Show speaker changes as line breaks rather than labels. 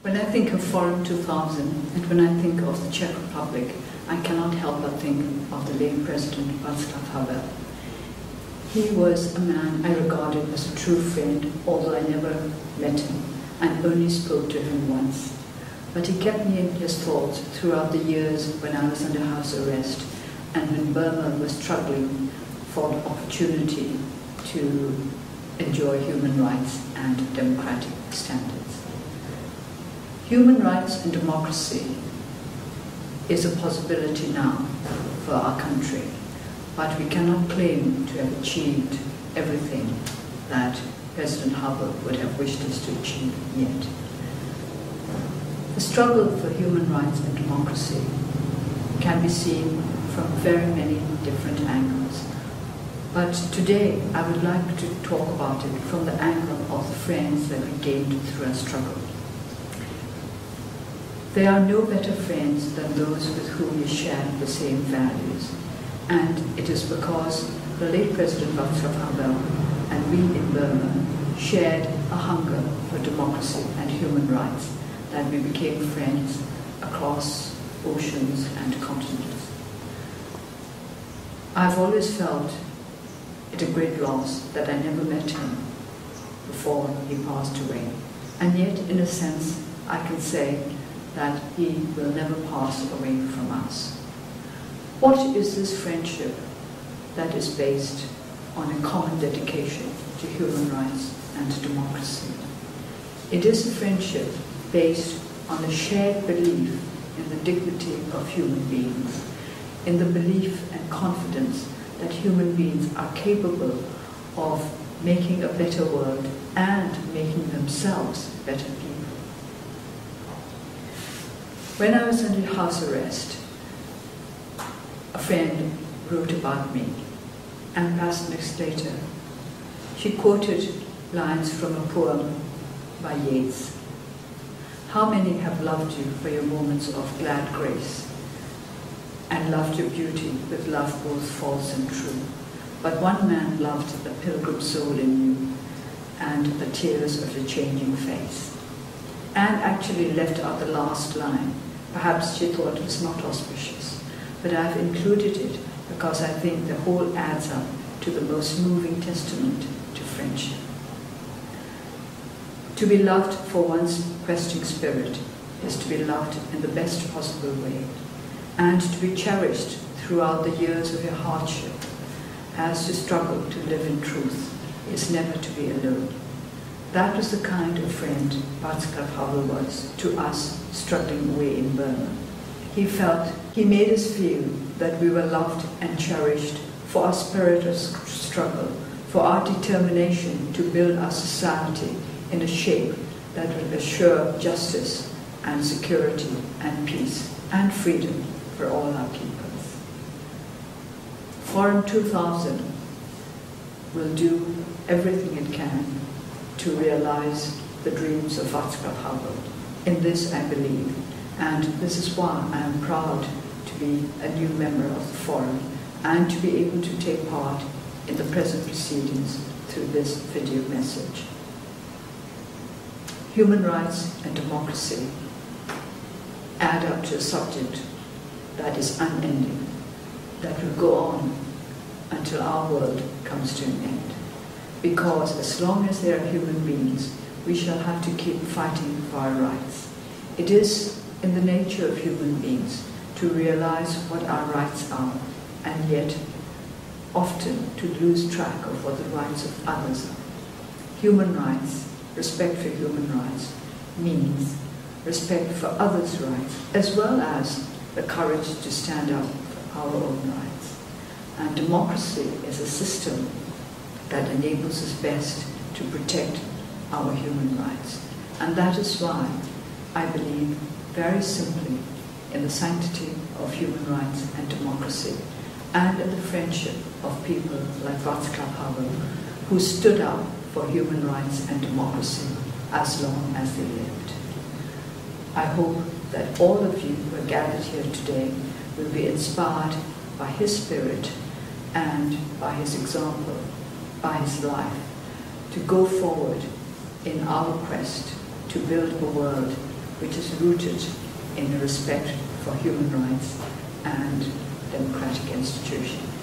When I think of Forum 2000 and when I think of the Czech Republic, I cannot help but think of the late President Václav Havel. He was a man I regarded as a true friend, although I never met him and only spoke to him once. But he kept me in his thoughts throughout the years when I was under house arrest and when Burma was struggling for the opportunity to enjoy human rights and democratic standards. Human rights and democracy is a possibility now for our country, but we cannot claim to have achieved everything that President Havel would have wished us to achieve yet. The struggle for human rights and democracy can be seen from very many different angles. But today I would like to talk about it from the angle of the friends that we gained through our struggle. There are no better friends than those with whom we share the same values. And it is because the late President Václav Havel and we in Burma shared a hunger for democracy and human rights that we became friends across oceans and continents. I've always felt it a great loss that I never met him before he passed away. And yet, in a sense, I can say that he will never pass away from us. What is this friendship that is based on a common dedication to human rights and democracy? It is a friendship based on a shared belief in the dignity of human beings, in the belief and confidence that human beings are capable of making a better world and making themselves better people. When I was under house arrest, a friend wrote about me, and perhaps next later, she quoted lines from a poem by Yeats. How many have loved you for your moments of glad grace, and loved your beauty with love both false and true. But one man loved the pilgrim soul in you, and the tears of your changing face. And actually left out the last line. Perhaps she thought it was not auspicious, but I've included it because I think the whole adds up to the most moving testament to friendship. To be loved for one's questing spirit is to be loved in the best possible way, and to be cherished throughout the years of your hardship, as to struggle to live in truth is never to be alone. That was the kind of friend Václav Havel was to us struggling away in Burma. He made us feel that we were loved and cherished for our spirit of struggle, for our determination to build our society in a shape that will assure justice and security and peace and freedom for all our peoples. Forum 2000 will do everything it can to realize the dreams of Václav Havel. In this I believe, and this is why I am proud to be a new member of the Forum and to be able to take part in the present proceedings through this video message. Human rights and democracy add up to a subject that is unending, that will go on until our world comes to an end. Because as long as there are human beings, we shall have to keep fighting for our rights. It is in the nature of human beings to realize what our rights are, and yet often to lose track of what the rights of others are. Human rights, respect for human rights, means respect for others' rights, as well as the courage to stand up for our own rights. And democracy is a system that enables us best to protect our human rights. And that is why I believe very simply in the sanctity of human rights and democracy, and in the friendship of people like Václav Havel, who stood up for human rights and democracy as long as they lived. I hope that all of you who are gathered here today will be inspired by his spirit and by his example, by his life, to go forward in our quest to build a world which is rooted in respect for human rights and democratic institutions.